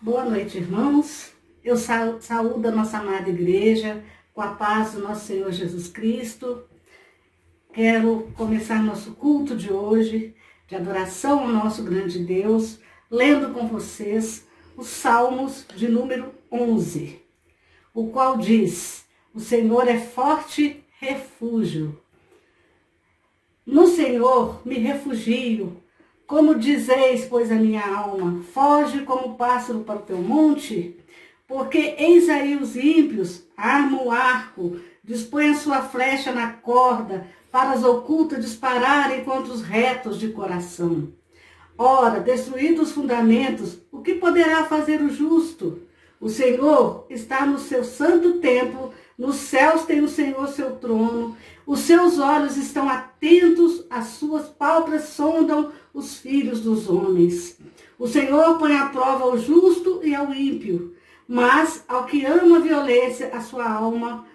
Boa noite, irmãos. Eu saúdo a nossa amada igreja com a paz do nosso Senhor Jesus Cristo. Quero começar nosso culto de hoje, de adoração ao nosso grande Deus, lendo com vocês os Salmos de número 11, o qual diz: o Senhor é forte refúgio. No Senhor me refugio. Como dizeis, pois, a minha alma, foge como pássaro para o teu monte? Porque eis aí os ímpios, armam o arco, dispõem a sua flecha na corda, para as ocultas dispararem contra os retos de coração. Ora, destruídos os fundamentos, o que poderá fazer o justo? O Senhor está no seu santo templo, nos céus tem o Senhor seu trono, os seus olhos estão atentos, as suas pálpebras sondam os filhos dos homens. O Senhor põe à prova o justo e ao ímpio, mas ao que ama a violência, a sua alma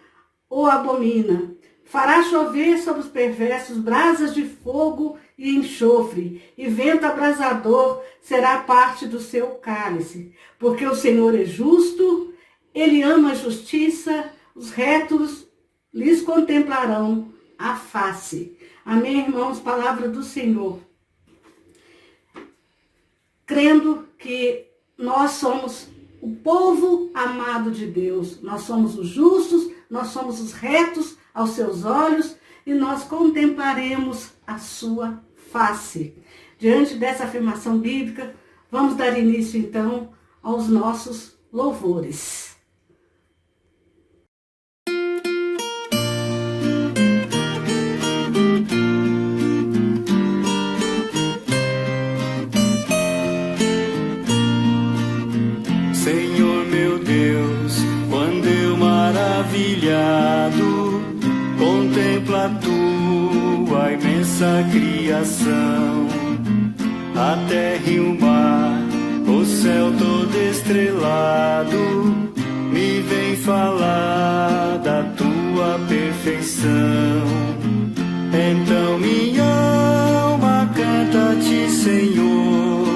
o abomina. Fará chover sobre os perversos brasas de fogo e enxofre, e vento abrasador será parte do seu cálice. Porque o Senhor é justo, ele ama a justiça, os retos lhes contemplarão a face. Amém, irmãos? Palavra do Senhor. Crendo que nós somos o povo amado de Deus, nós somos os justos, nós somos os retos aos seus olhos e nós contemplaremos a sua face. Diante dessa afirmação bíblica, vamos dar início então aos nossos louvores. Senhor meu Deus, quando eu maravilhado contemplo a tua imensa criação, a terra e o mar, o céu todo estrelado, me vem falar da tua perfeição. Então minha alma canta a ti, Senhor,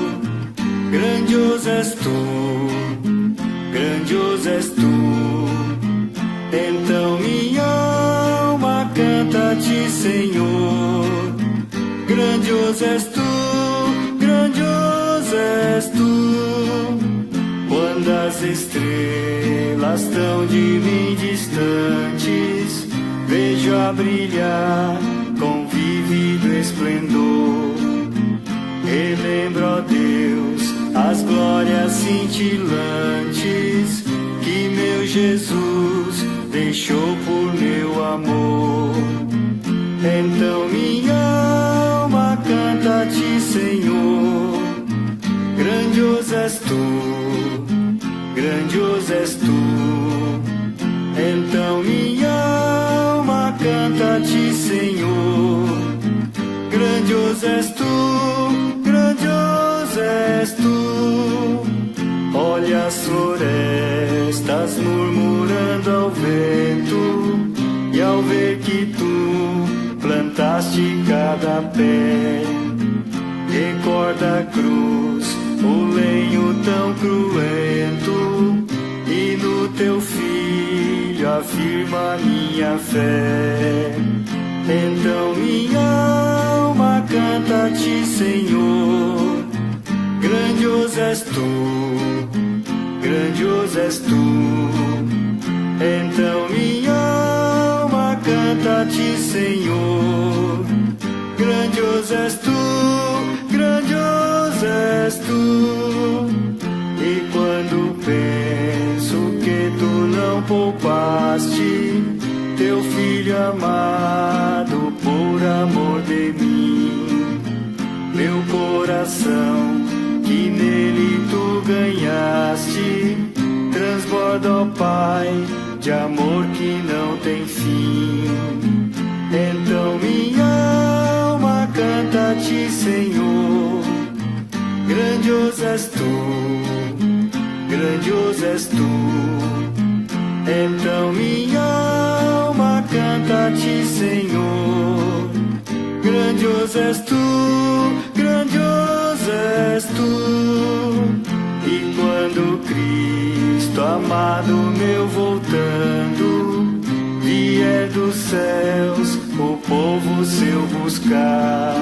grandioso és tu, grandioso és tu. Então minha alma canta a ti, Senhor, grandioso és tu, grandioso és tu. Quando as estrelas tão de mim distantes, vejo a brilhar com vívido esplendor. Relembro, ó Deus, as glórias cintilantes que meu Jesus deixou por meu amor. Então minha alma canta a ti, Senhor, grandioso és tu, grandioso és tu. Então minha alma canta a ti, Senhor, grandioso és tu, grandioso és tu. Olha as florestas murmurando ao vento, e ao ver que tu plantaste cada pé, recorda a cruz, o lenho tão cruento, e no teu filho afirma minha fé. Então minha alma canta a ti, Senhor, grandioso és tu, grandioso és tu. Então minha alma canta a ti, Senhor, grandioso és tu, grandioso és tu. E quando penso que tu não poupaste teu filho amado por amor de mim, meu coração que nele tu ganhaste transborda, ó Pai, de amor que não tem fim. Então minha alma canta a ti, Senhor, grandioso és tu, grandioso és tu. Então minha alma canta a ti, Senhor, grandioso és tu, grandioso és tu. E quando amado meu voltando, vier dos céus o povo seu buscar.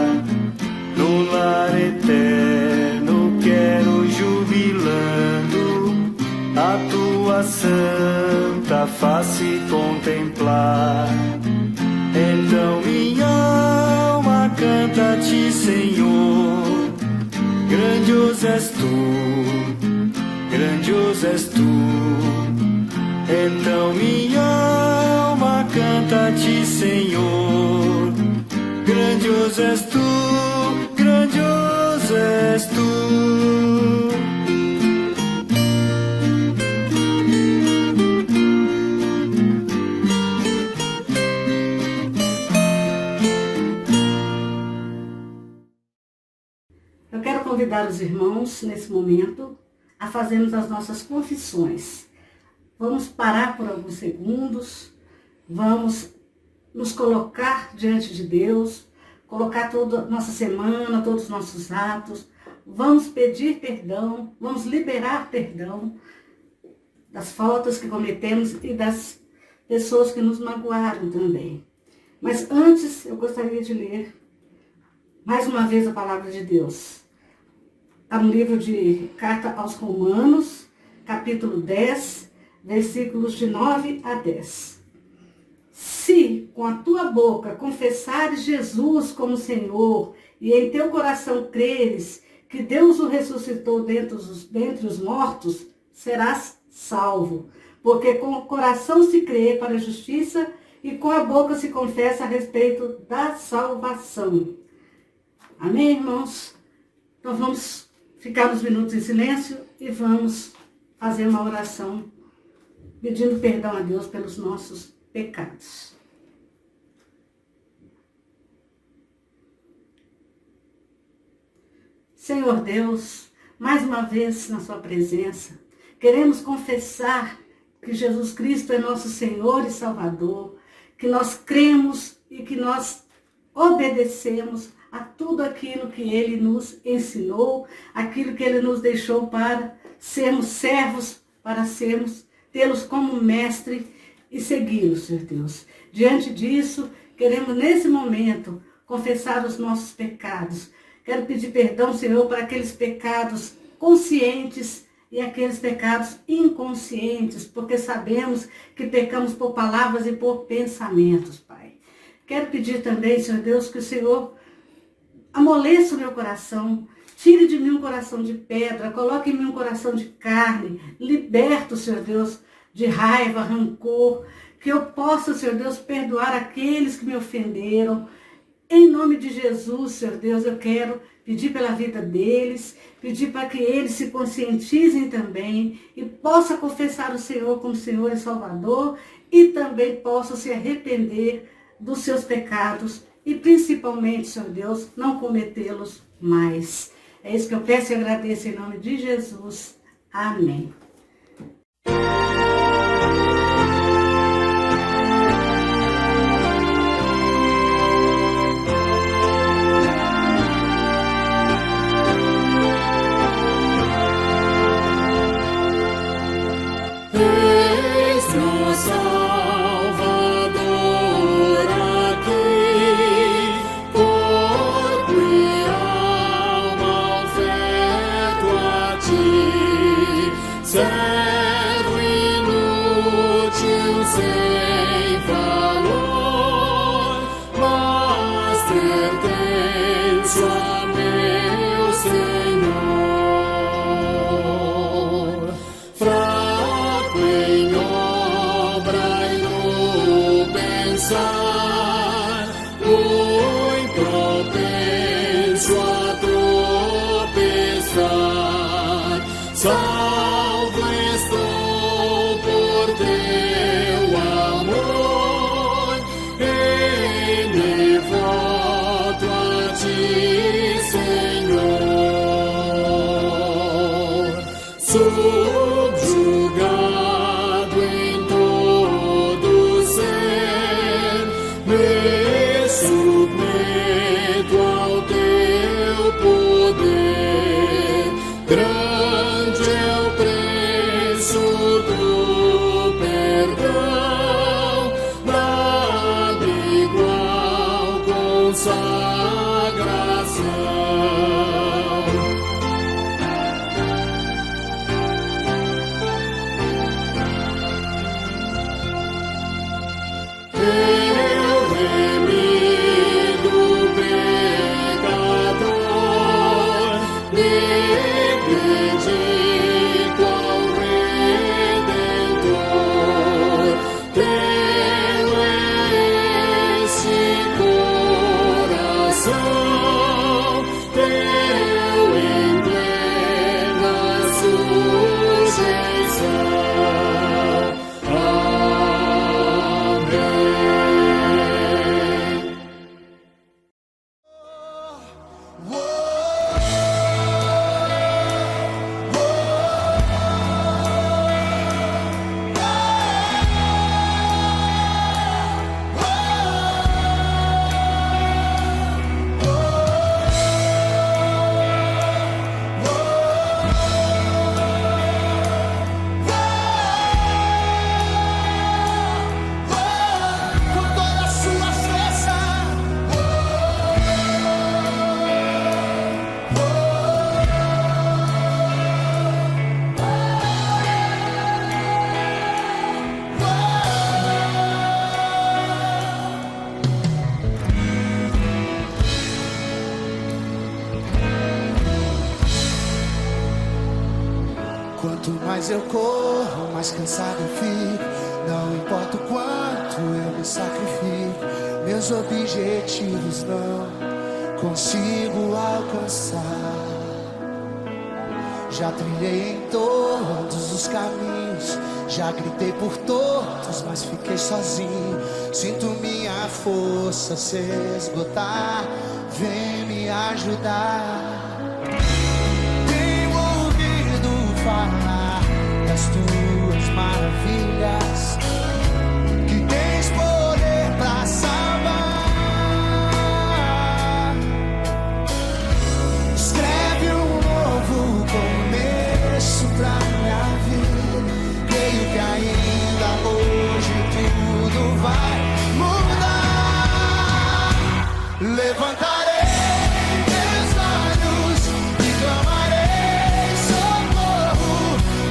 No lar eterno quero jubilando a tua santa face contemplar. Então minha alma canta-te, Senhor, grandioso és tu, grandioso és tu. Então minha alma canta-te, Senhor, grandioso és tu, grandioso és tu. Eu quero convidar os irmãos, nesse momento, a fazermos as nossas confissões. Vamos parar por alguns segundos, vamos nos colocar diante de Deus, colocar toda a nossa semana, todos os nossos atos, vamos pedir perdão, vamos liberar perdão das faltas que cometemos e das pessoas que nos magoaram também. Mas antes, eu gostaria de ler mais uma vez a palavra de Deus. Está no livro de Carta aos Romanos, capítulo 10, versículos de 9 a 10. Se com a tua boca confessares Jesus como Senhor e em teu coração creres que Deus o ressuscitou dentre os mortos, serás salvo. Porque com o coração se crê para a justiça e com a boca se confessa a respeito da salvação. Amém, irmãos? Então vamos ficar uns minutos em silêncio e vamos fazer uma oração pedindo perdão a Deus pelos nossos pecados. Senhor Deus, mais uma vez na sua presença, queremos confessar que Jesus Cristo é nosso Senhor e Salvador, que nós cremos e que nós obedecemos a tudo aquilo que Ele nos ensinou, aquilo que Ele nos deixou para sermos servos, para tê-los como mestre e segui-los, Senhor Deus. Diante disso, queremos nesse momento confessar os nossos pecados. Quero pedir perdão, Senhor, para aqueles pecados conscientes e aqueles pecados inconscientes, porque sabemos que pecamos por palavras e por pensamentos, Pai. Quero pedir também, Senhor Deus, que o Senhor amoleça o meu coração, tire de mim um coração de pedra, coloque em mim um coração de carne, liberta, Senhor Deus, de raiva, rancor, que eu possa, Senhor Deus, perdoar aqueles que me ofenderam. Em nome de Jesus, Senhor Deus, eu quero pedir pela vida deles, pedir para que eles se conscientizem também e possam confessar o Senhor como Senhor e Salvador e também possam se arrepender dos seus pecados e principalmente, Senhor Deus, não cometê-los mais. É isso que eu peço e agradeço em nome de Jesus. Amém. Servo inútil sem valor, mas pertenço a meu Senhor. Fraco em obra e no pensar, muito propenso a tropeçar. Salvo estou por teu amor, e me voto a ti, Senhor. Subjugado em todo ser, me submeto ao teu poder. Grande é o preço do Quanto mais eu corro, mais cansado eu fico. Não importa o quanto eu me sacrifico, meus objetivos não consigo alcançar. Já trilhei em todos os caminhos, já gritei por todos, mas fiquei sozinho. Sinto minha força se esgotar, vem me ajudar. Tenho ouvido falar das tuas maravilhas, que tens poder pra salvar. Escreve um novo começo pra minha vida. Creio que ainda hoje tudo vai mudar. Levantarei meus olhos e clamarei socorro.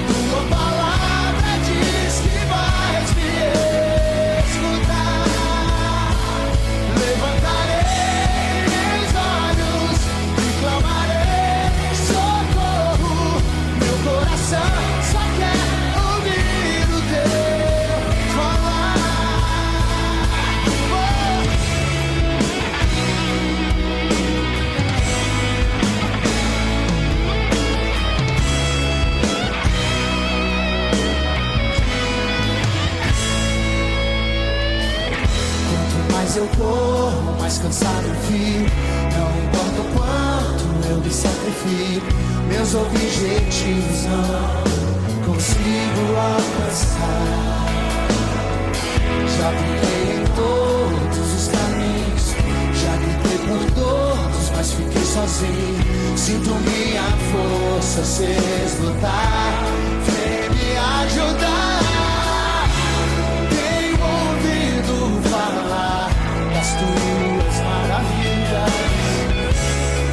Tua palavra diz que vais me escutar. Levantarei meus olhos e clamarei socorro. Meu coração só quer ouvir o teu falar. Quanto mais eu corro, mais cansado eu fico. Não importa o quanto eu me sacrifico, meus objetivos não consigo alcançar. Já tentei em todos os caminhos, já gritei por todos, mas fiquei sozinho. Sinto minha força se esgotar, vem me ajudar. Tenho ouvido falar das tuas maravilhas,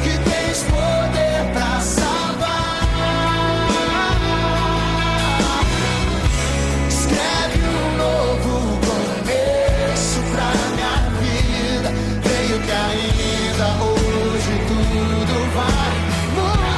que tens poder pra salvar. Escreve um novo começo pra minha vida. Creio que ainda hoje tudo vai mudar.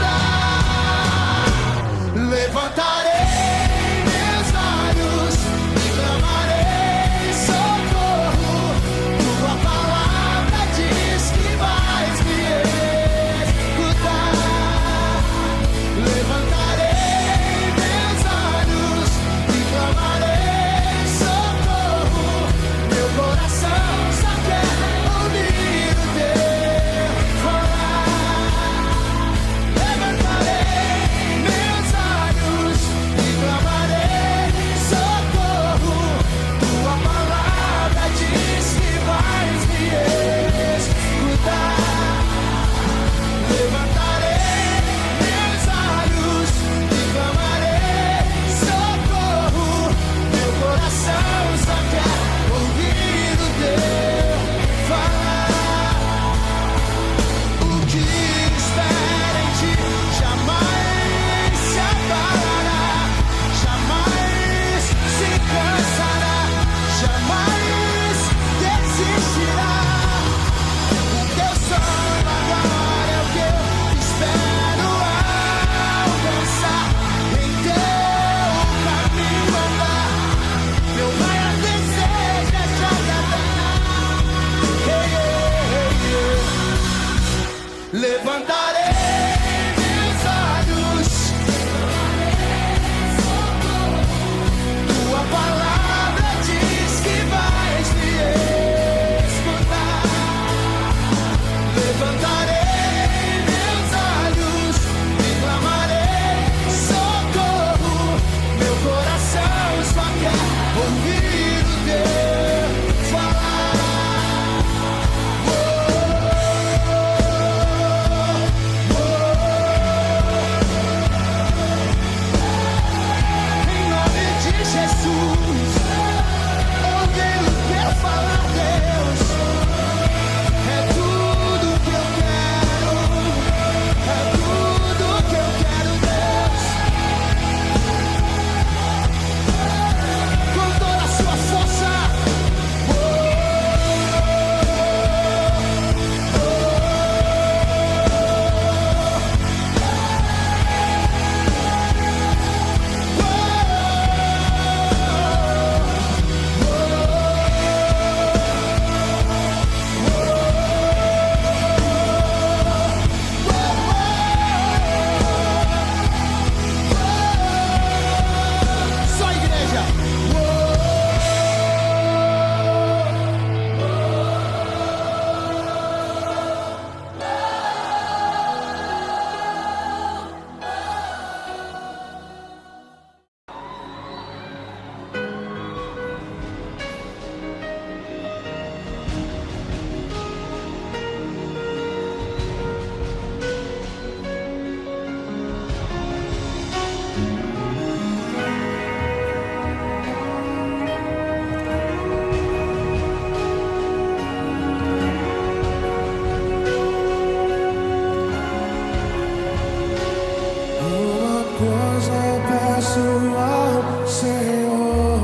coisa eu peço ao Senhor,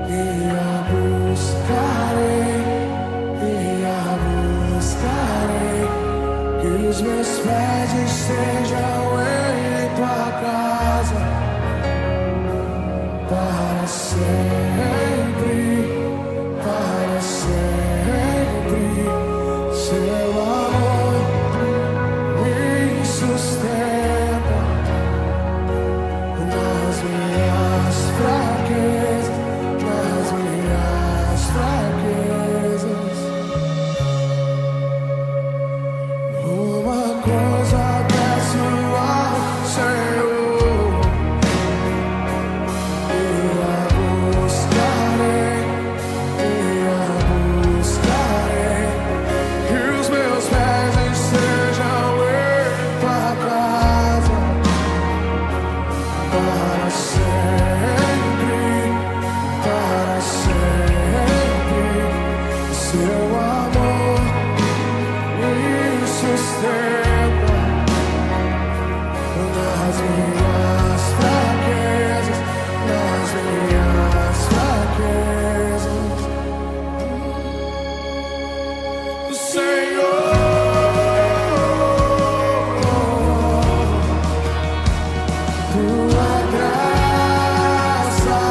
e a buscarei, que os meus pés estejam em tua casa para sempre, para sempre. Seu amor me sustenta nas minhas fraquezas, nas minhas fraquezas. Uma coisa peço ao Senhor, e a buscarei, que os meus pés estejam em tua casa para sempre, para sempre. Seu amor me sustenta nas minhas fraquezas, nas minhas fraquezas. Senhor, tua graça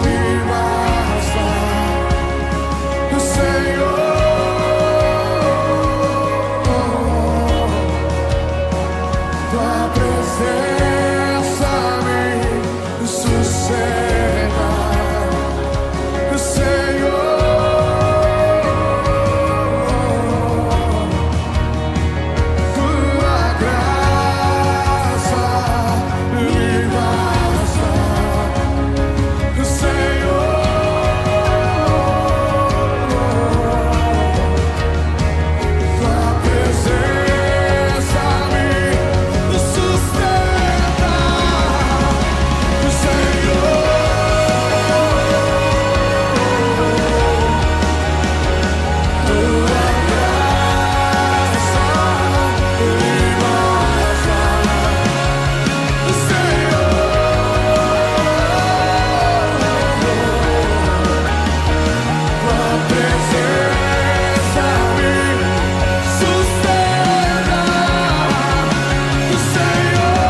me basta. Tua presença me sossega, Senhor. Tua graça me basta, Senhor. Tua presença me sustenta, Senhor. Tua graça me basta, Senhor. Tua presença me sustenta, Senhor.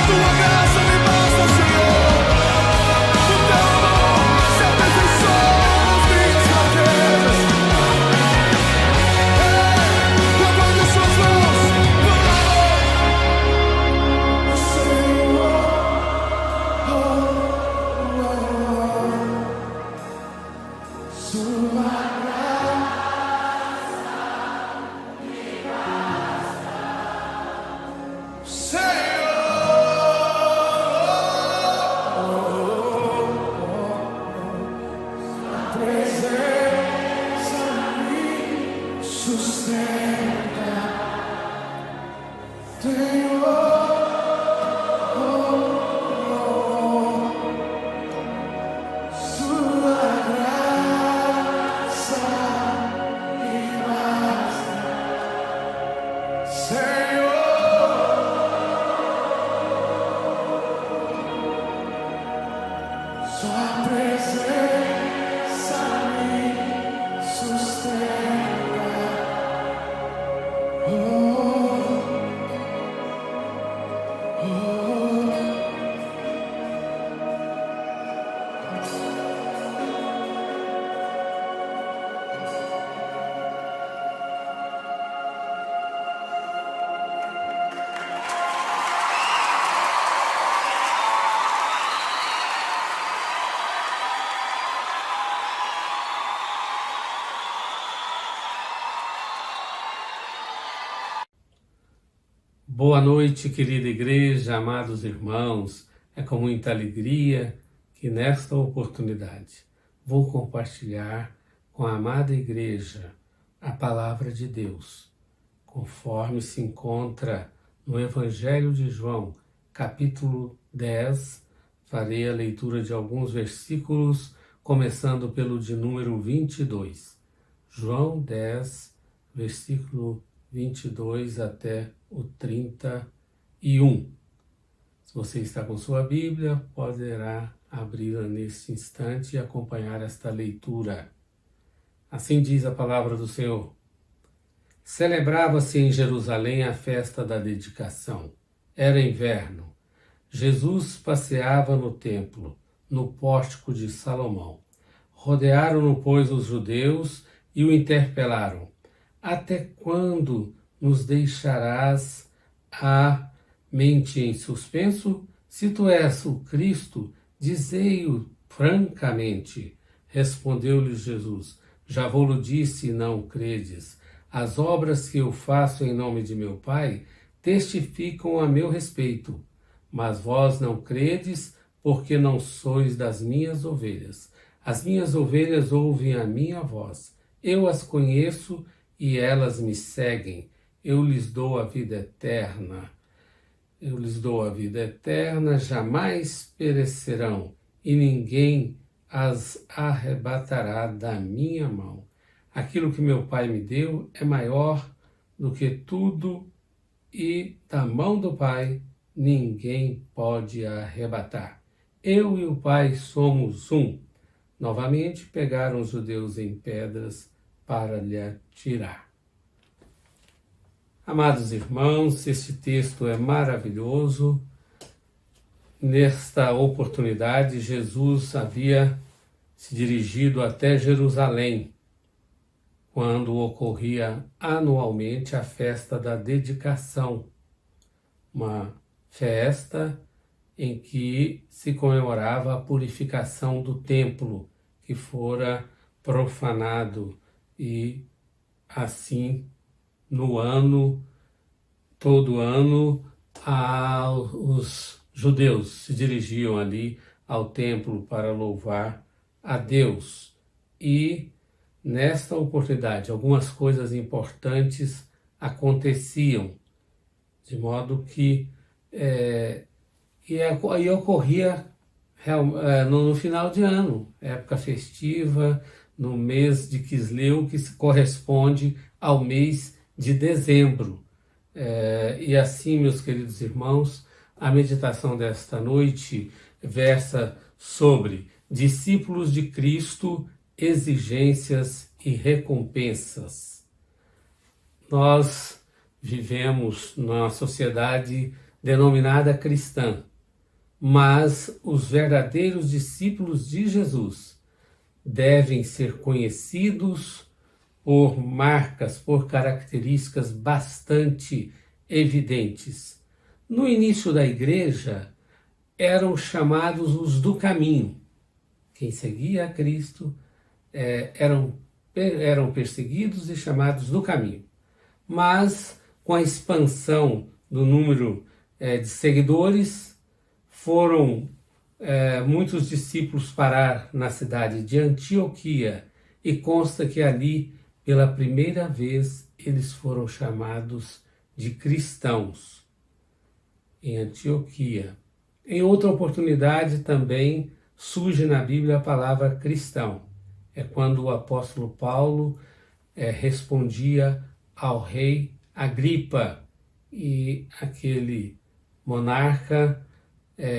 Tua graça me basta, Senhor. O teu amor se aperfeiçoa nas minhas fraquezas. Levante as suas mãos, Senhor. Sua presença me sustenta, Senhor. Sua graça me basta, Senhor. Sua presença me Boa noite, querida igreja, amados irmãos. É com muita alegria que nesta oportunidade vou compartilhar com a amada igreja a palavra de Deus, conforme se encontra no Evangelho de João, capítulo 10. Farei a leitura de alguns versículos, começando pelo de número 22. João 10, versículo 22 até o 31. Se você está com sua Bíblia, poderá abri-la neste instante e acompanhar esta leitura. Assim diz a palavra do Senhor. Celebrava-se em Jerusalém a festa da dedicação. Era inverno. Jesus passeava no templo, no pórtico de Salomão. Rodearam-no, pois, os judeus e o interpelaram. Até quando nos deixarás a mente em suspenso? Se tu és o Cristo, dizei-o francamente. Respondeu-lhes Jesus. Já vou-lo disse e não credes. As obras que eu faço em nome de meu Pai testificam a meu respeito. Mas vós não credes, porque não sois das minhas ovelhas. As minhas ovelhas ouvem a minha voz. Eu as conheço e elas me seguem. Eu lhes dou a vida eterna. Eu lhes dou a vida eterna, jamais perecerão, e ninguém as arrebatará da minha mão. Aquilo que meu Pai me deu é maior do que tudo, e da mão do Pai ninguém pode arrebatar. Eu e o Pai somos um. Novamente pegaram os judeus em pedras para lhe atirar. Amados irmãos, este texto é maravilhoso. Nesta oportunidade, Jesus havia se dirigido até Jerusalém, quando ocorria anualmente a festa da dedicação, uma festa em que se comemorava a purificação do templo, que fora profanado, e assim todo ano, os judeus se dirigiam ali ao templo para louvar a Deus. E nesta oportunidade, algumas coisas importantes aconteciam, de modo que e ocorria no final de ano, época festiva, no mês de Quisleu, que corresponde ao mês de dezembro. E assim, meus queridos irmãos, a meditação desta noite versa sobre discípulos de Cristo, exigências e recompensas. Nós vivemos numa sociedade denominada cristã, mas os verdadeiros discípulos de Jesus devem ser conhecidos por marcas, por características bastante evidentes. No início da igreja, eram chamados os do caminho. Quem seguia a Cristo eram perseguidos e chamados do caminho. Mas, com a expansão do número de seguidores, foram muitos discípulos parar na cidade de Antioquia, e consta que ali, pela primeira vez, eles foram chamados de cristãos, em Antioquia. Em outra oportunidade também surge na Bíblia a palavra cristão. É quando o apóstolo Paulo respondia ao rei Agripa, e aquele monarca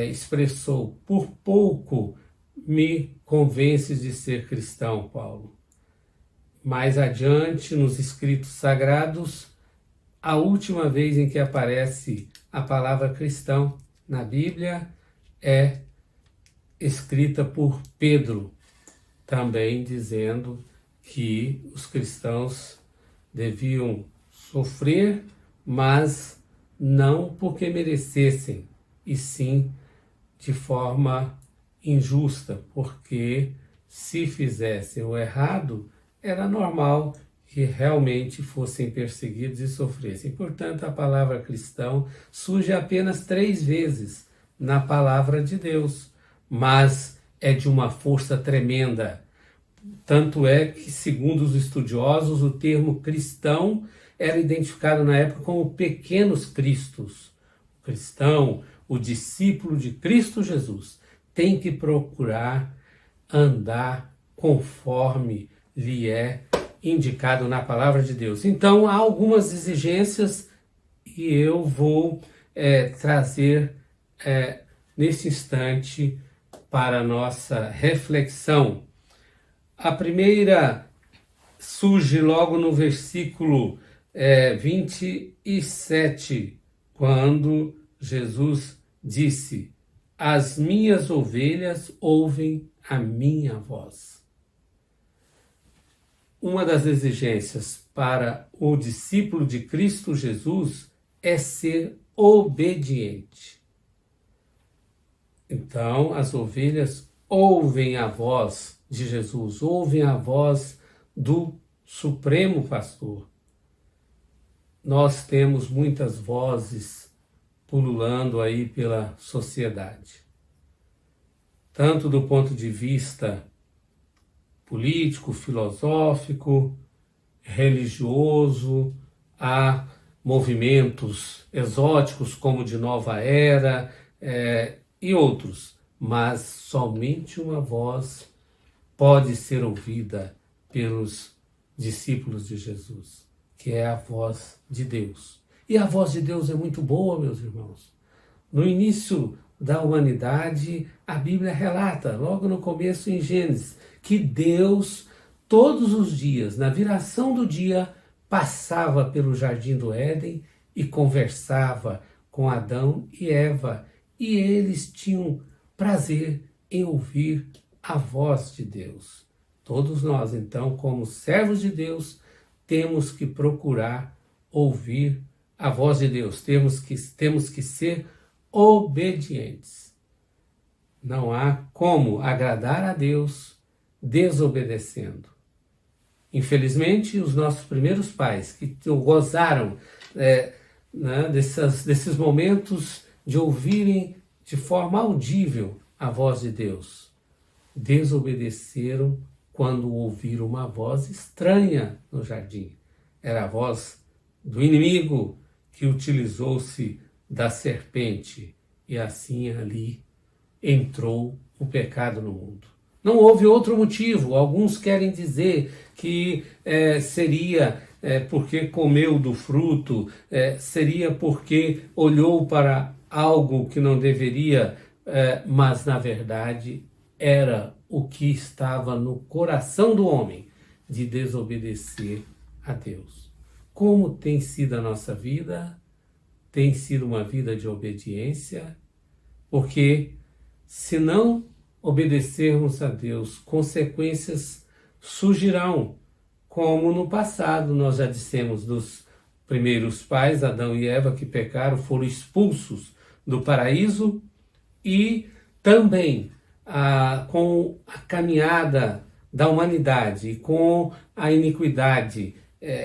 expressou: por pouco me convences de ser cristão, Paulo. Mais adiante, nos escritos sagrados, a última vez em que aparece a palavra cristão na Bíblia é escrita por Pedro, também dizendo que os cristãos deviam sofrer, mas não porque merecessem, e sim de forma injusta, porque se fizessem o errado, era normal que realmente fossem perseguidos e sofressem. Portanto, a palavra cristão surge apenas 3 vezes na palavra de Deus, mas é de uma força tremenda. Tanto é que, segundo os estudiosos, o termo cristão era identificado na época como pequenos cristos. O cristão, o discípulo de Cristo Jesus, tem que procurar andar conforme lhe é indicado na palavra de Deus. Então, há algumas exigências e eu vou trazer nesse instante para a nossa reflexão. A primeira surge logo no versículo 27, quando Jesus disse: as minhas ovelhas ouvem a minha voz. Uma das exigências para o discípulo de Cristo Jesus é ser obediente. Então, as ovelhas ouvem a voz de Jesus, ouvem a voz do Supremo Pastor. Nós temos muitas vozes pululando aí pela sociedade, tanto do ponto de vista político, filosófico, religioso, há movimentos exóticos como de Nova Era e outros, mas somente uma voz pode ser ouvida pelos discípulos de Jesus, que é a voz de Deus. E a voz de Deus é muito boa, meus irmãos. No início da humanidade, a Bíblia relata, logo no começo em Gênesis, que Deus, todos os dias, na viração do dia, passava pelo jardim do Éden e conversava com Adão e Eva, e eles tinham prazer em ouvir a voz de Deus. Todos nós, então, como servos de Deus, temos que procurar ouvir a voz de Deus, temos que ser obedientes. Não há como agradar a Deus desobedecendo. Infelizmente, os nossos primeiros pais, que gozaram desses momentos de ouvirem de forma audível a voz de Deus, desobedeceram quando ouviram uma voz estranha no jardim. Era a voz do inimigo que utilizou-se da serpente e assim ali entrou o pecado no mundo. Não houve outro motivo. Alguns querem dizer que seria porque comeu do fruto, seria porque olhou para algo que não deveria, mas na verdade era o que estava no coração do homem de desobedecer a Deus. Como tem sido a nossa vida? Tem sido uma vida de obediência, porque se não obedecermos a Deus, consequências surgirão, como no passado nós já dissemos dos primeiros pais, Adão e Eva, que pecaram, foram expulsos do paraíso, e também com a caminhada da humanidade, com a iniquidade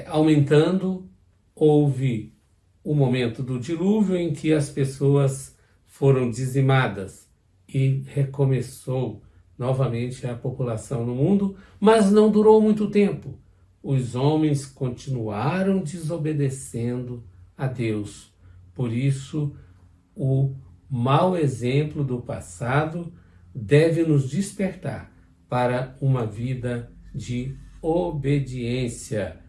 aumentando, houve o momento do dilúvio em que as pessoas foram dizimadas e recomeçou novamente a população no mundo, mas não durou muito tempo. Os homens continuaram desobedecendo a Deus. Por isso, o mau exemplo do passado deve nos despertar para uma vida de obediência.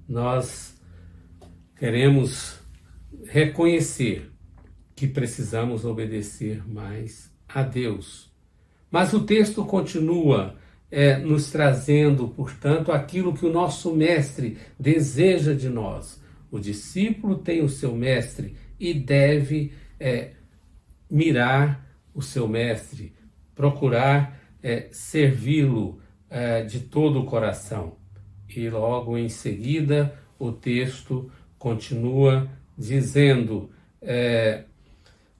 Nós queremos reconhecer que precisamos obedecer mais a Deus. Mas o texto continua nos trazendo, portanto, aquilo que o nosso mestre deseja de nós. O discípulo tem o seu mestre e deve mirar o seu mestre, procurar servi-lo de todo o coração. E logo em seguida o texto continua dizendo: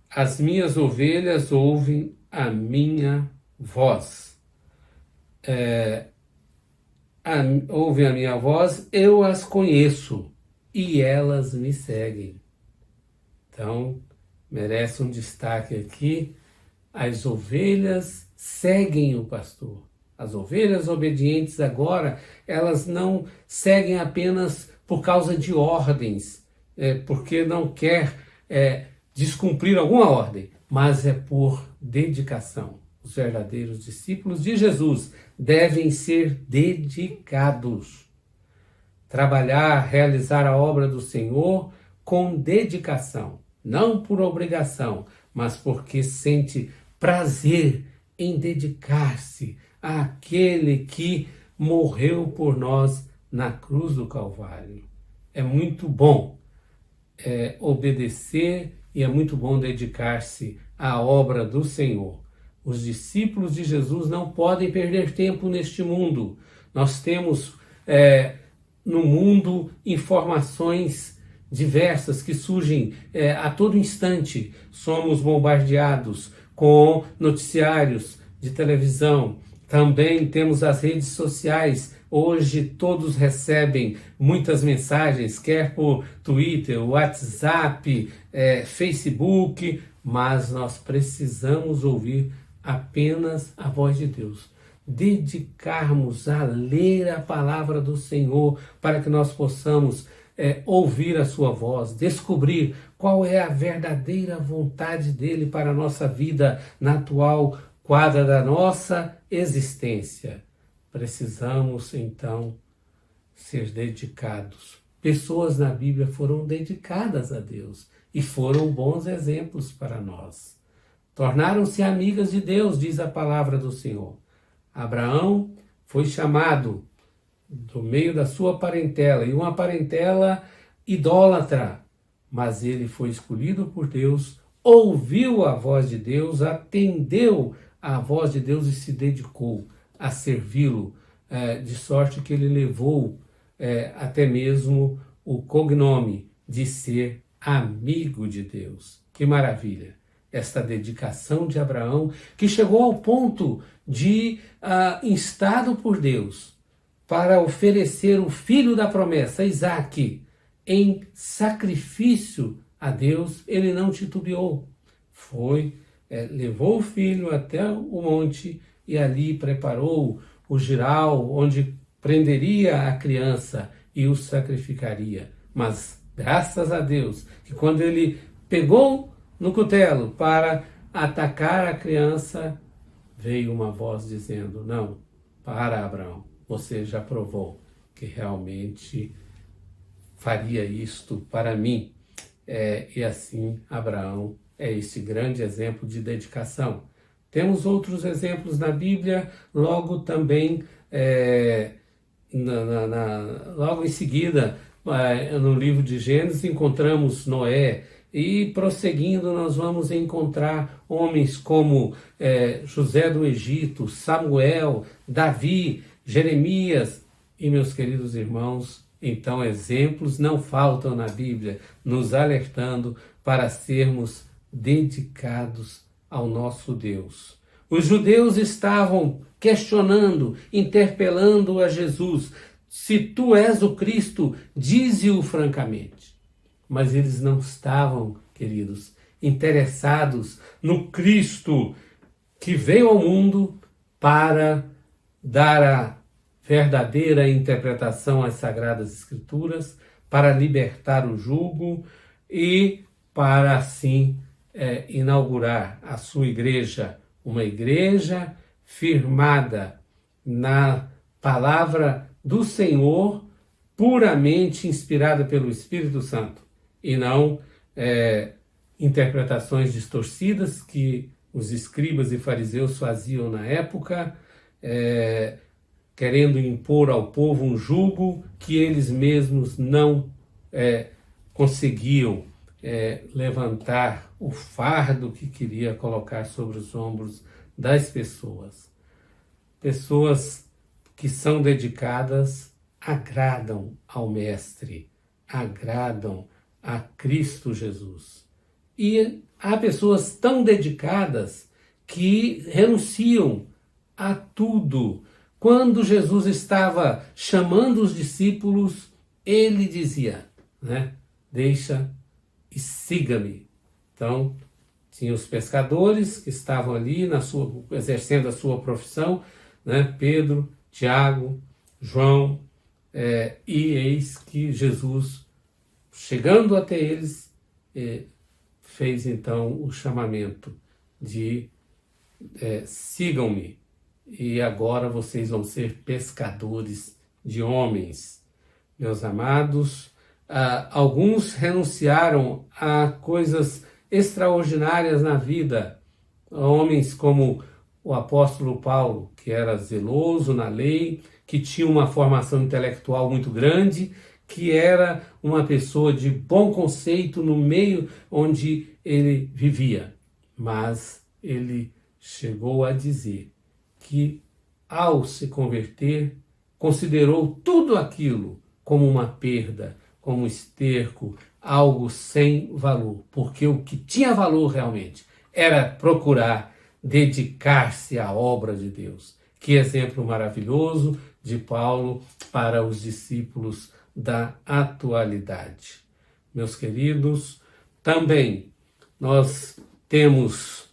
as minhas ovelhas ouvem a minha voz. ouvem a minha voz, eu as conheço e elas me seguem. Então, merece um destaque aqui. As ovelhas seguem o pastor. As ovelhas obedientes agora, elas não seguem apenas por causa de ordens, porque não quer descumprir alguma ordem, mas é por dedicação. Os verdadeiros discípulos de Jesus devem ser dedicados. Trabalhar, realizar a obra do Senhor com dedicação, não por obrigação, mas porque sente prazer em dedicar-se àquele que morreu por nós na cruz do Calvário. É muito bom obedecer e é muito bom dedicar-se à obra do Senhor. Os discípulos de Jesus não podem perder tempo neste mundo. Nós temos no mundo informações diversas que surgem a todo instante. Somos bombardeados com noticiários de televisão. Também temos as redes sociais. Hoje todos recebem muitas mensagens, quer por Twitter, WhatsApp, Facebook, mas nós precisamos ouvir apenas a voz de Deus. Dedicarmos a ler a palavra do Senhor para que nós possamos ouvir a sua voz, descobrir qual é a verdadeira vontade dele para a nossa vida na atual quadra da nossa existência. Precisamos, então, ser dedicados. Pessoas na Bíblia foram dedicadas a Deus e foram bons exemplos para nós. Tornaram-se amigas de Deus, diz a palavra do Senhor. Abraão foi chamado do meio da sua parentela, e uma parentela idólatra, mas ele foi escolhido por Deus, ouviu a voz de Deus, atendeu à voz de Deus e se dedicou a servi-lo, de sorte que ele levou até mesmo o cognome de ser amigo de Deus. Que maravilha! Esta dedicação de Abraão, que chegou ao ponto de, instado por Deus, para oferecer o filho da promessa, Isaque, em sacrifício a Deus, ele não titubeou. Levou o filho até o monte e ali preparou o giral onde prenderia a criança e o sacrificaria. Mas graças a Deus, que quando ele pegou no cutelo para atacar a criança, veio uma voz dizendo: não, para, Abraão, você já provou que realmente faria isto para mim. E assim Abraão é esse grande exemplo de dedicação. Temos outros exemplos na Bíblia, logo também, logo em seguida, no livro de Gênesis, encontramos Noé, e prosseguindo nós vamos encontrar homens como José do Egito, Samuel, Davi, Jeremias. E, meus queridos irmãos, então exemplos não faltam na Bíblia, nos alertando para sermos dedicados ao nosso Deus. Os judeus estavam questionando, interpelando a Jesus: se tu és o Cristo, dize-o francamente. Mas eles não estavam, queridos, interessados no Cristo que veio ao mundo para dar a verdadeira interpretação às Sagradas Escrituras, para libertar o jugo e para, assim, inaugurar a sua igreja, uma igreja firmada na palavra do Senhor, puramente inspirada pelo Espírito Santo, e não interpretações distorcidas que os escribas e fariseus faziam na época, querendo impor ao povo um jugo que eles mesmos não conseguiam levantar o fardo que queria colocar sobre os ombros das pessoas. Pessoas que são dedicadas agradam ao Mestre, agradam a Cristo Jesus. E há pessoas tão dedicadas que renunciam a tudo quando Jesus estava chamando os discípulos, ele dizia, né? Deixa e siga-me. Então, tinha os pescadores que estavam ali exercendo a sua profissão, né? Pedro, Tiago, João, e eis que Jesus, chegando até eles, fez então o chamamento de sigam-me, e agora vocês vão ser pescadores de homens. Meus amados, alguns renunciaram a coisas extraordinárias na vida, homens como o apóstolo Paulo, que era zeloso na lei, que tinha uma formação intelectual muito grande, que era uma pessoa de bom conceito no meio onde ele vivia. Mas ele chegou a dizer que, ao se converter, considerou tudo aquilo como uma perda, como esterco, algo sem valor, porque o que tinha valor realmente era procurar dedicar-se à obra de Deus. Que exemplo maravilhoso de Paulo para os discípulos da atualidade. Meus queridos, também nós temos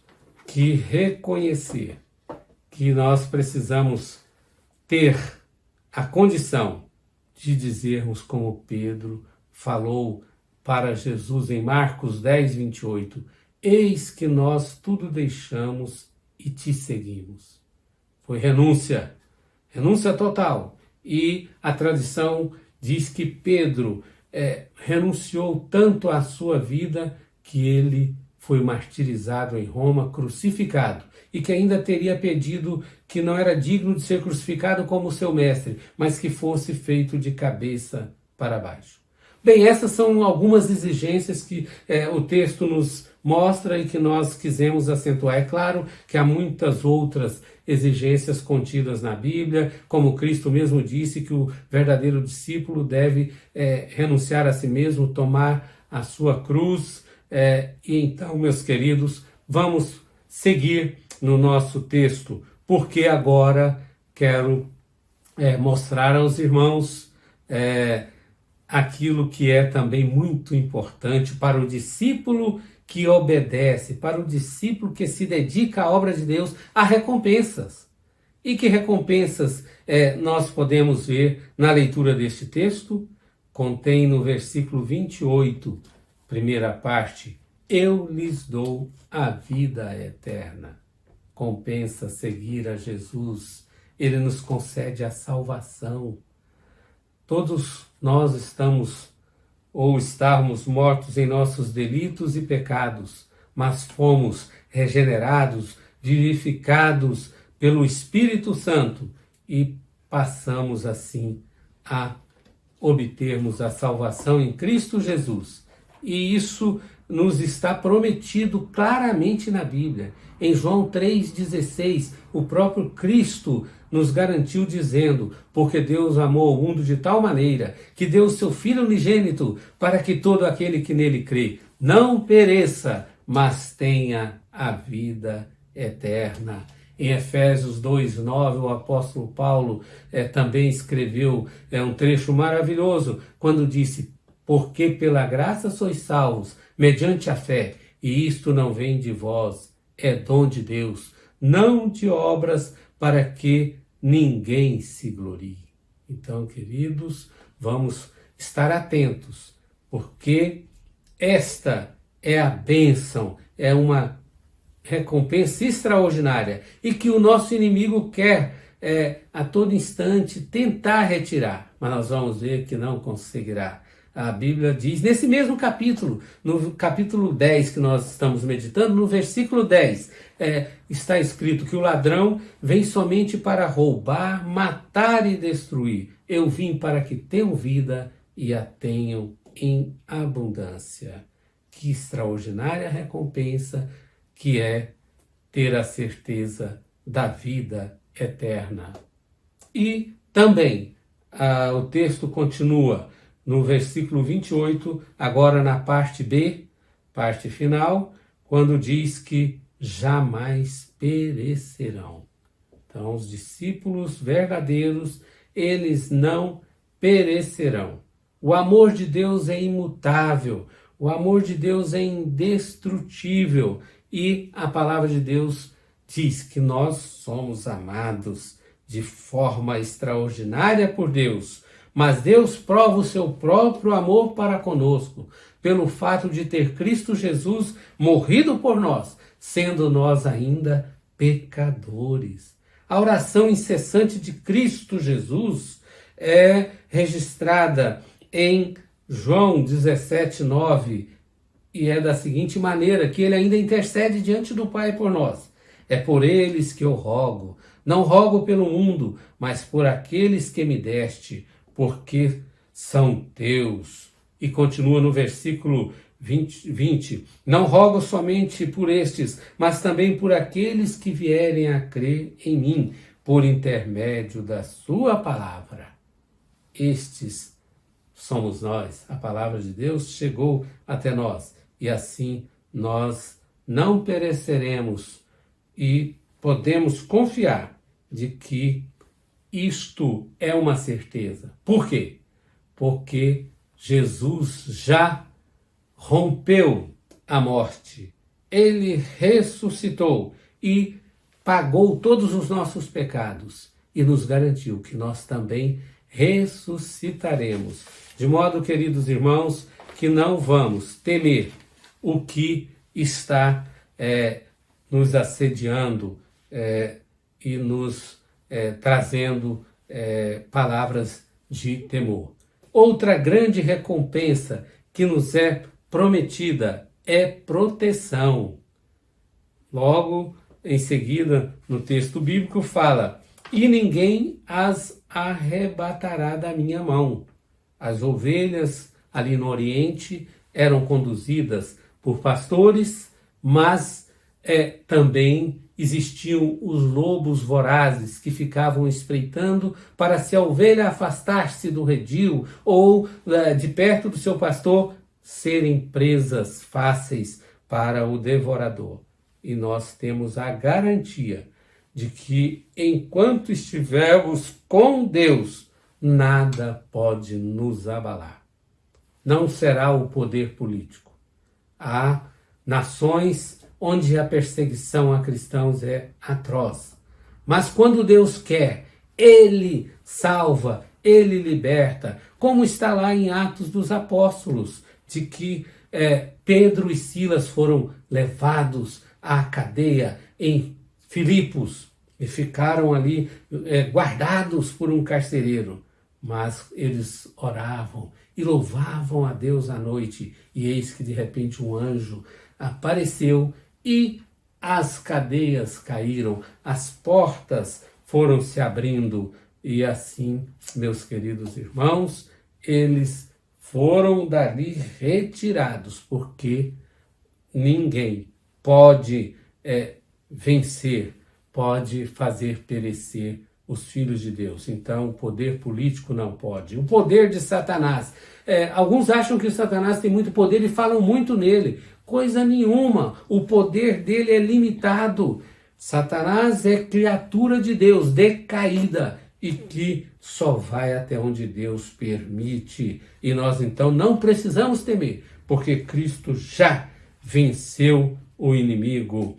que reconhecer que nós precisamos ter a condição de dizermos como Pedro falou para Jesus em Marcos 10, 28, eis que nós tudo deixamos e te seguimos. Foi renúncia total. E a tradição diz que Pedro renunciou tanto à sua vida que ele foi martirizado em Roma, crucificado, e que ainda teria pedido que não era digno de ser crucificado como seu mestre, mas que fosse feito de cabeça para baixo. Bem, essas são algumas exigências que o texto nos mostra e que nós quisemos acentuar. É claro que há muitas outras exigências contidas na Bíblia, como Cristo mesmo disse que o verdadeiro discípulo deve renunciar a si mesmo, tomar a sua cruz. E então, meus queridos, vamos seguir no nosso texto, porque agora quero mostrar aos irmãos aquilo que é também muito importante para o discípulo que obedece, para o discípulo que se dedica à obra de Deus, há recompensas. E que recompensas nós podemos ver na leitura deste texto? Contém no versículo 28, primeira parte, eu lhes dou a vida eterna. Compensa seguir a Jesus, ele nos concede a salvação. Todos nós estávamos mortos em nossos delitos e pecados, mas fomos regenerados, vivificados pelo Espírito Santo e passamos assim a obtermos a salvação em Cristo Jesus. E isso nos está prometido claramente na Bíblia. Em João 3,16, o próprio Cristo nos garantiu dizendo, porque Deus amou o mundo de tal maneira que deu o seu Filho unigênito para que todo aquele que nele crê não pereça, mas tenha a vida eterna. Em Efésios 2,9, o apóstolo Paulo também escreveu um trecho maravilhoso, quando disse, porque pela graça sois salvos, mediante a fé, e isto não vem de vós, é dom de Deus, não de obras, para que ninguém se glorie. Então, queridos, vamos estar atentos, porque esta é a bênção, é uma recompensa extraordinária, e que o nosso inimigo quer a todo instante tentar retirar, mas nós vamos ver que não conseguirá. A Bíblia diz, nesse mesmo capítulo, no capítulo 10 que nós estamos meditando, no versículo 10, está escrito que o ladrão vem somente para roubar, matar e destruir. Eu vim para que tenham vida e a tenham em abundância. Que extraordinária recompensa que é ter a certeza da vida eterna. E também o texto continua no versículo 28, agora na parte B, parte final, quando diz que jamais perecerão. Então, os discípulos verdadeiros, eles não perecerão. O amor de Deus é imutável, o amor de Deus é indestrutível e a palavra de Deus diz que nós somos amados de forma extraordinária por Deus, mas Deus prova o seu próprio amor para conosco pelo fato de ter Cristo Jesus morrido por nós, sendo nós ainda pecadores. A oração incessante de Cristo Jesus é registrada em João 17:9 e é da seguinte maneira, que ele ainda intercede diante do Pai por nós. É por eles que eu rogo, não rogo pelo mundo, mas por aqueles que me deste, porque são teus. E continua no versículo 20, não rogo somente por estes, mas também por aqueles que vierem a crer em mim, por intermédio da sua palavra. Estes somos nós, a palavra de Deus chegou até nós, e assim nós não pereceremos e podemos confiar de que isto é uma certeza. Por quê? Porque Jesus já rompeu a morte, ele ressuscitou e pagou todos os nossos pecados e nos garantiu que nós também ressuscitaremos. De modo, queridos irmãos, que não vamos temer o que está nos assediando e nos trazendo palavras de temor. Outra grande recompensa que nos é prometida é proteção. Logo em seguida, no texto bíblico fala: e ninguém as arrebatará da minha mão. As ovelhas ali no Oriente eram conduzidas por pastores, mas também existiam os lobos vorazes que ficavam espreitando para, se a ovelha afastar-se do redil ou de perto do seu pastor, serem presas fáceis para o devorador. E nós temos a garantia de que, enquanto estivermos com Deus, nada pode nos abalar. Não será o poder político. Há nações onde a perseguição a cristãos é atroz. Mas quando Deus quer, Ele salva, Ele liberta, como está lá em Atos dos Apóstolos, de que Pedro e Silas foram levados à cadeia em Filipos e ficaram ali guardados por um carcereiro. Mas eles oravam e louvavam a Deus à noite, e eis que de repente um anjo apareceu e as cadeias caíram, as portas foram se abrindo, e assim, meus queridos irmãos, eles foram dali retirados, porque ninguém pode vencer, pode fazer perecer os filhos de Deus. Então, o poder político não pode. O poder de Satanás. Alguns acham que o Satanás tem muito poder e falam muito nele. Coisa nenhuma. O poder dele é limitado. Satanás é criatura de Deus, decaída, e que só vai até onde Deus permite. E nós, então, não precisamos temer, porque Cristo já venceu o inimigo.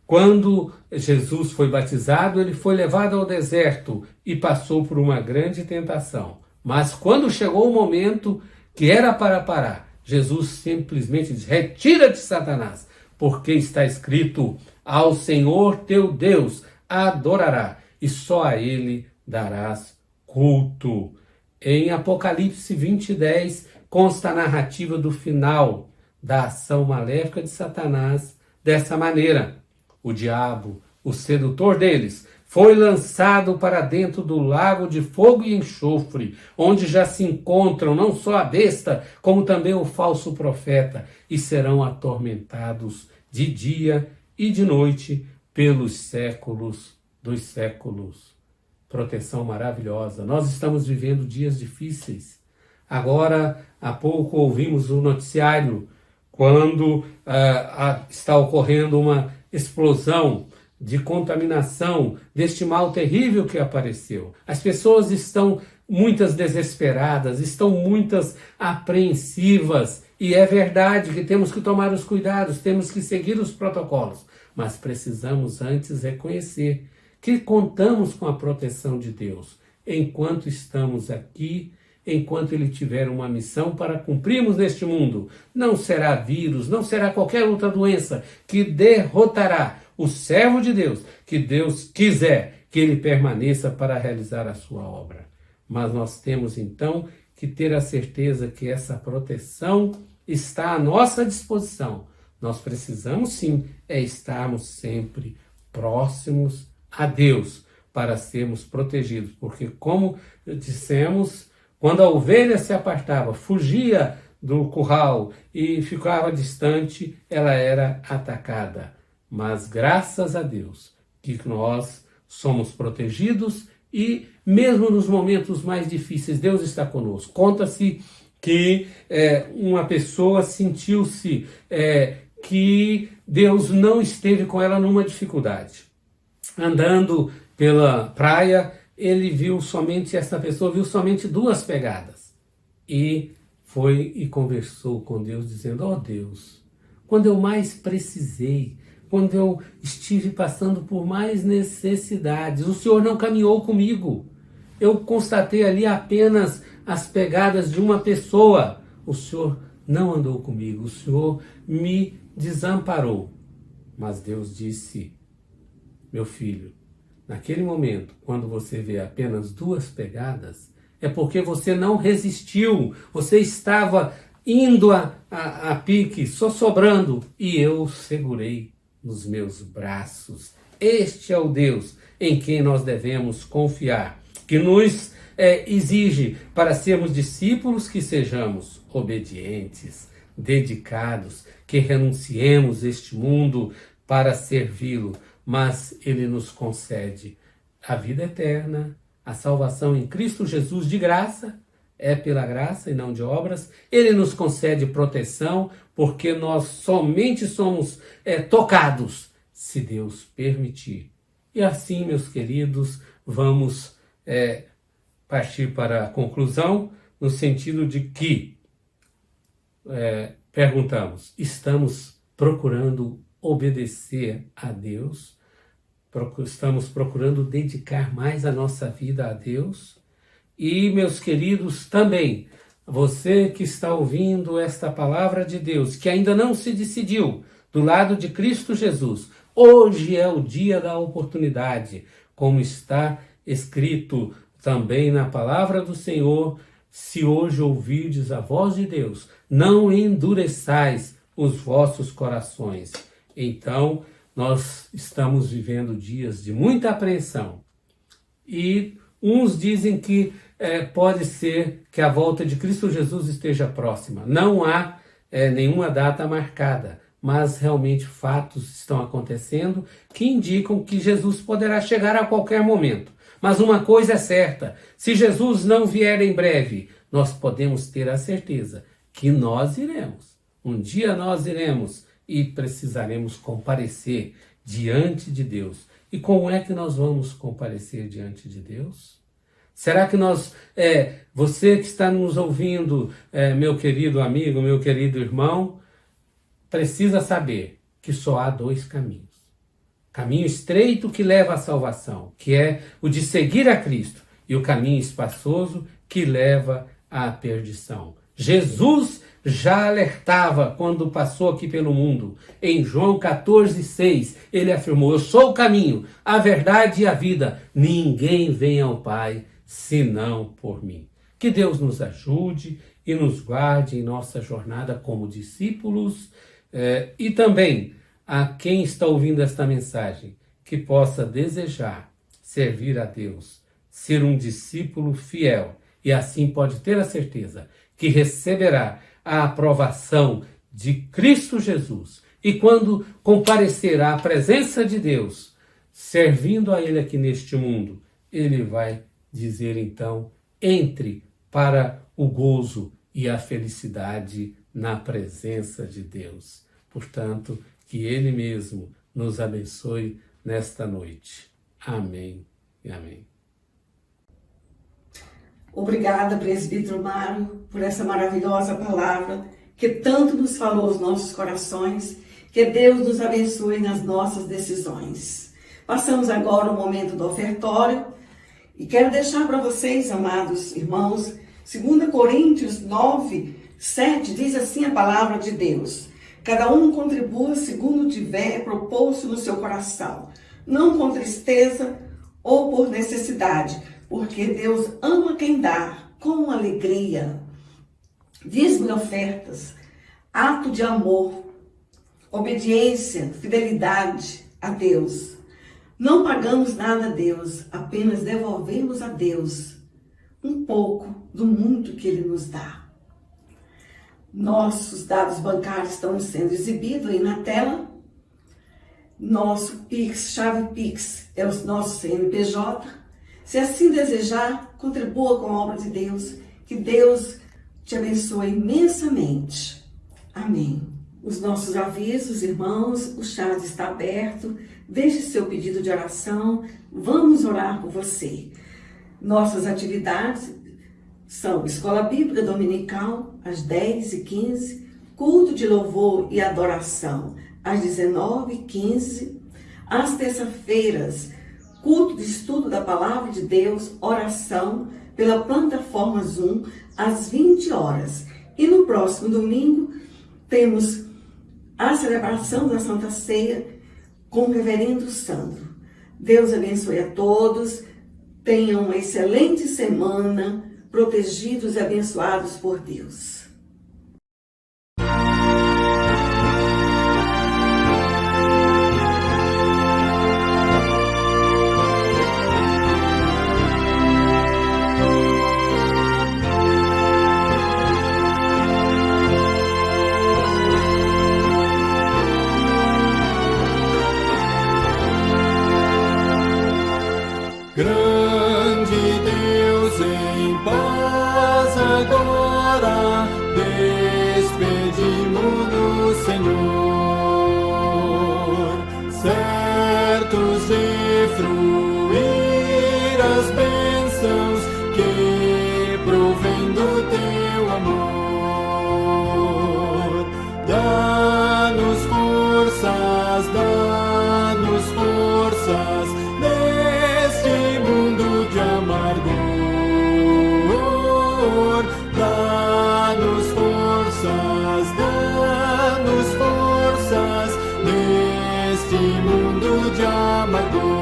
Quando Jesus foi batizado, ele foi levado ao deserto e passou por uma grande tentação. Mas quando chegou o momento que era para parar, Jesus simplesmente diz: retira-te, Satanás, porque está escrito: ao Senhor teu Deus adorará, e só a ele darás culto. Em Apocalipse 20:10 consta a narrativa do final da ação maléfica de Satanás dessa maneira: o diabo, o sedutor deles, foi lançado para dentro do lago de fogo e enxofre, onde já se encontram não só a besta, como também o falso profeta, e serão atormentados de dia e de noite pelos séculos dos séculos. Proteção maravilhosa. Nós estamos vivendo dias difíceis. Agora, há pouco ouvimos o noticiário quando está ocorrendo uma explosão de contaminação, deste mal terrível que apareceu. As pessoas estão muitas desesperadas, estão muitas apreensivas, e é verdade que temos que tomar os cuidados, temos que seguir os protocolos, mas precisamos antes reconhecer que contamos com a proteção de Deus enquanto estamos aqui, enquanto Ele tiver uma missão para cumprirmos neste mundo. Não será vírus, não será qualquer outra doença que derrotará o servo de Deus, que Deus quiser que ele permaneça para realizar a sua obra. Mas nós temos então que ter a certeza que essa proteção está à nossa disposição. Nós precisamos sim estarmos sempre próximos a Deus para sermos protegidos, porque como dissemos, quando a ovelha se apartava, fugia do curral e ficava distante, ela era atacada. Mas graças a Deus que nós somos protegidos e mesmo nos momentos mais difíceis, Deus está conosco. Conta-se que uma pessoa sentiu-se que Deus não esteve com ela numa dificuldade. Andando pela praia, essa pessoa viu somente 2 pegadas. E foi e conversou com Deus, dizendo: ó Deus, quando eu mais precisei, quando eu estive passando por mais necessidades, o Senhor não caminhou comigo. Eu constatei ali apenas as pegadas de uma pessoa. O Senhor não andou comigo, o Senhor me desamparou. Mas Deus disse: meu filho, naquele momento, quando você vê apenas 2 pegadas, é porque você não resistiu, você estava indo a pique, só sobrando, e eu segurei nos meus braços. Este é o Deus em quem nós devemos confiar, que nos exige para sermos discípulos que sejamos obedientes, dedicados, que renunciemos este mundo para servi-lo, mas Ele nos concede a vida eterna, a salvação em Cristo Jesus de graça, é pela graça e não de obras. Ele nos concede proteção, porque nós somente somos tocados, se Deus permitir. E assim, meus queridos, vamos partir para a conclusão, no sentido de que perguntamos: estamos procurando obedecer a Deus? Estamos procurando dedicar mais a nossa vida a Deus? E, meus queridos, também, você que está ouvindo esta palavra de Deus, que ainda não se decidiu do lado de Cristo Jesus, hoje é o dia da oportunidade, como está escrito também na palavra do Senhor: se hoje ouvirdes a voz de Deus, não endureçais os vossos corações. Então, nós estamos vivendo dias de muita apreensão. E uns dizem que pode ser que a volta de Cristo Jesus esteja próxima. Não há nenhuma data marcada, mas realmente fatos estão acontecendo que indicam que Jesus poderá chegar a qualquer momento. Mas uma coisa é certa: se Jesus não vier em breve, nós podemos ter a certeza que nós iremos. Um dia nós iremos e precisaremos comparecer diante de Deus. E como é que nós vamos comparecer diante de Deus? Será que você que está nos ouvindo, meu querido amigo, meu querido irmão, precisa saber que só há 2 caminhos. Caminho estreito que leva à salvação, que é o de seguir a Cristo, e o caminho espaçoso que leva à perdição. Jesus já alertava quando passou aqui pelo mundo. Em João 14,6, ele afirmou: eu sou o caminho, a verdade e a vida. Ninguém vem ao Pai senão por mim. Que Deus nos ajude e nos guarde em nossa jornada como discípulos, e também a quem está ouvindo esta mensagem, que possa desejar servir a Deus, ser um discípulo fiel, e assim pode ter a certeza que receberá a aprovação de Cristo Jesus. E quando comparecer à presença de Deus, servindo a Ele aqui neste mundo, Ele vai dizer então: entre para o gozo e a felicidade na presença de Deus. Portanto, que Ele mesmo nos abençoe nesta noite. Amém e amém. Obrigada, presbítero Mário, por essa maravilhosa palavra que tanto nos falou aos nossos corações. Que Deus nos abençoe nas nossas decisões. Passamos agora o momento do ofertório e quero deixar para vocês, amados irmãos, 2 Coríntios 9, 7, diz assim a palavra de Deus: cada um contribua segundo tiver proposto no seu coração, não com tristeza ou por necessidade, porque Deus ama quem dá com alegria. Dízimo e ofertas, ato de amor, obediência, fidelidade a Deus. Não pagamos nada a Deus, apenas devolvemos a Deus um pouco do muito que Ele nos dá. Nossos dados bancários estão sendo exibidos aí na tela. Nosso Pix, chave Pix, é o nosso CNPJ. Se assim desejar, contribua com a obra de Deus. Que Deus te abençoe imensamente. Amém. Os nossos avisos, irmãos, o chat está aberto. Deixe seu pedido de oração. Vamos orar por você. Nossas atividades são Escola Bíblica Dominical, às 10h15, culto de louvor e adoração, às 19h15, às terça-feiras, culto de estudo da Palavra de Deus, oração, pela plataforma Zoom, às 20 horas. E no próximo domingo, temos a celebração da Santa Ceia com o Reverendo Sandro. Deus abençoe a todos, tenham uma excelente semana, protegidos e abençoados por Deus. Grande Deus, em paz agora despedimos do Senhor, certos de fruir as bênçãos que provém do teu amor. Dá-nos forças, dá-nos forças neste mundo de amargor. Dá-nos forças neste mundo de amargor.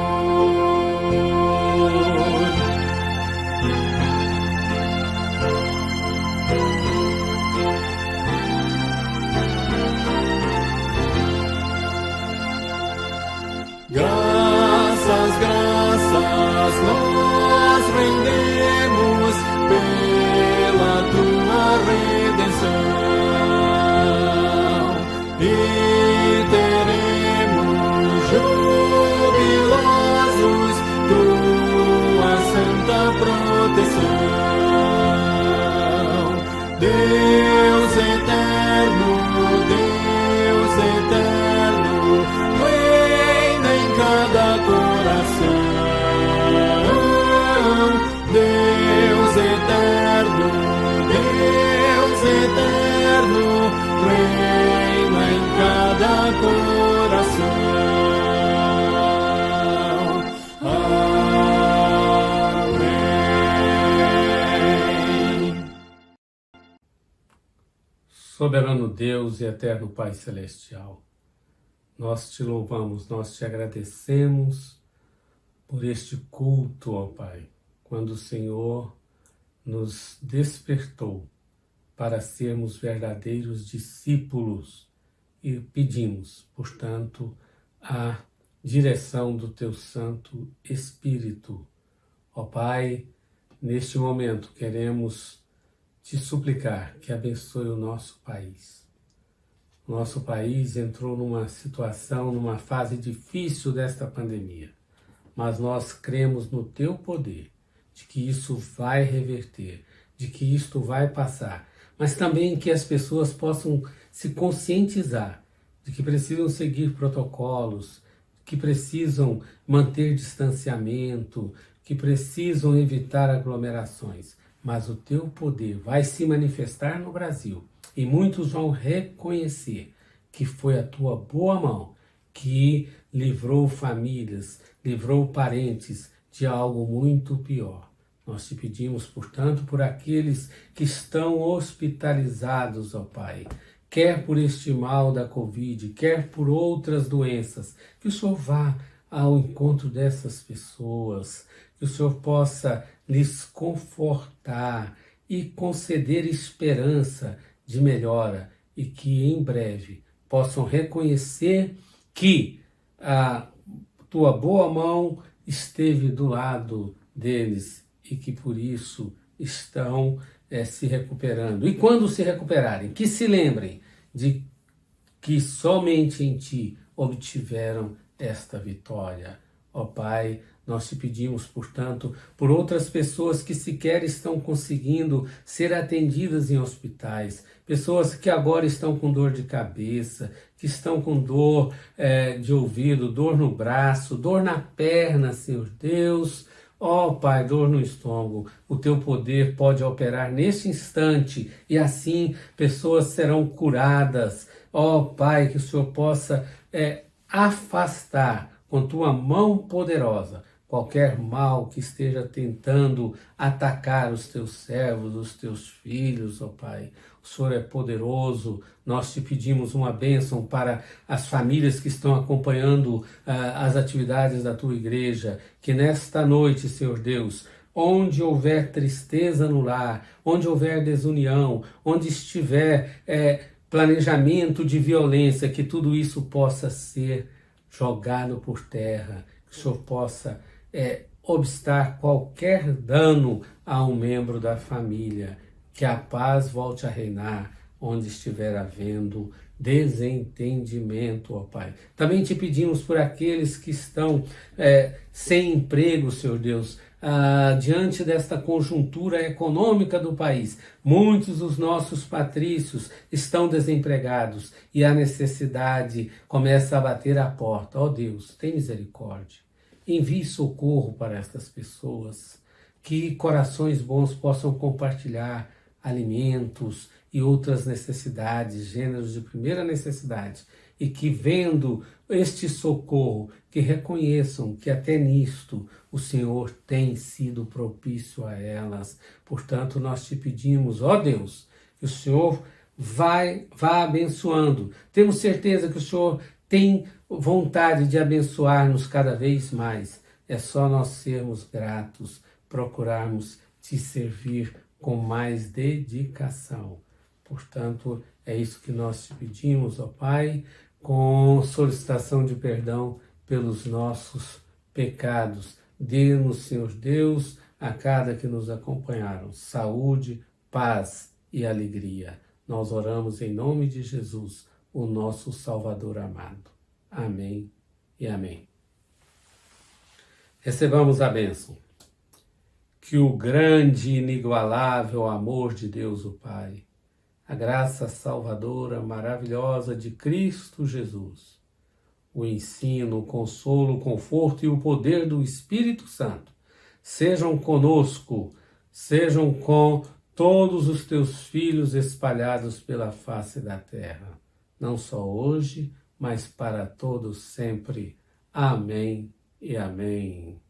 Graças nós rendemos pela tua redenção e teremos jubilosos tua santa proteção. Deus eterno, reina em cada coração. Deus eterno, reina em cada coração. Amém. Soberano Deus e eterno Pai Celestial, nós te louvamos, nós te agradecemos por este culto, ó Pai, quando o Senhor nos despertou para sermos verdadeiros discípulos e pedimos, portanto, a direção do Teu Santo Espírito. Ó Pai, neste momento queremos te suplicar que abençoe o nosso país. Nosso país entrou numa situação, numa fase difícil desta pandemia, mas nós cremos no Teu poder, de que isso vai reverter, de que isto vai passar, mas também que as pessoas possam se conscientizar de que precisam seguir protocolos, que precisam manter distanciamento, que precisam evitar aglomerações. Mas o teu poder vai se manifestar no Brasil e muitos vão reconhecer que foi a tua boa mão que livrou famílias, livrou parentes de algo muito pior. Nós te pedimos, portanto, por aqueles que estão hospitalizados, ó Pai, quer por este mal da Covid, quer por outras doenças, que o Senhor vá ao encontro dessas pessoas, que o Senhor possa lhes confortar e conceder esperança de melhora e que em breve possam reconhecer que a tua boa mão esteve do lado deles e que por isso estão se recuperando. E quando se recuperarem, que se lembrem de que somente em ti obtiveram esta vitória. Ó Pai, nós te pedimos, portanto, por outras pessoas que sequer estão conseguindo ser atendidas em hospitais, pessoas que agora estão com dor de cabeça, que estão com dor de ouvido, dor no braço, dor na perna, Senhor Deus. Ó Pai, dor no estômago, o teu poder pode operar neste instante e assim pessoas serão curadas. Ó Pai, que o Senhor possa afastar com tua mão poderosa qualquer mal que esteja tentando atacar os teus servos, os teus filhos, ó Pai. O Senhor é poderoso. Nós te pedimos uma bênção para as famílias que estão acompanhando as atividades da tua igreja, que nesta noite, Senhor Deus, onde houver tristeza no lar, onde houver desunião, onde estiver planejamento de violência, que tudo isso possa ser jogado por terra, que o Senhor possa obstar qualquer dano a um membro da família, que a paz volte a reinar onde estiver havendo desentendimento, ó Pai. Também te pedimos por aqueles que estão sem emprego, Senhor Deus, diante desta conjuntura econômica do país. Muitos dos nossos patrícios estão desempregados e a necessidade começa a bater à porta. Ó Deus, tem misericórdia. Envie socorro para estas pessoas, que corações bons possam compartilhar alimentos e outras necessidades, gêneros de primeira necessidade, e que vendo este socorro, que reconheçam que até nisto o Senhor tem sido propício a elas. Portanto, nós te pedimos, ó Deus, que o Senhor vá abençoando. Temos certeza que o Senhor tem vontade de abençoar-nos cada vez mais. É só nós sermos gratos, procurarmos te servir com mais dedicação. Portanto, é isso que nós te pedimos, ó Pai, com solicitação de perdão pelos nossos pecados. Dê-nos, Senhor Deus, a cada que nos acompanharam, saúde, paz e alegria. Nós oramos em nome de Jesus, o nosso Salvador amado. Amém e amém. Recebamos a bênção. Que o grande e inigualável amor de Deus o Pai, a graça salvadora maravilhosa de Cristo Jesus, o ensino, o consolo, o conforto e o poder do Espírito Santo sejam conosco, sejam com todos os teus filhos espalhados pela face da terra, não só hoje, mas para todos sempre. Amém e amém.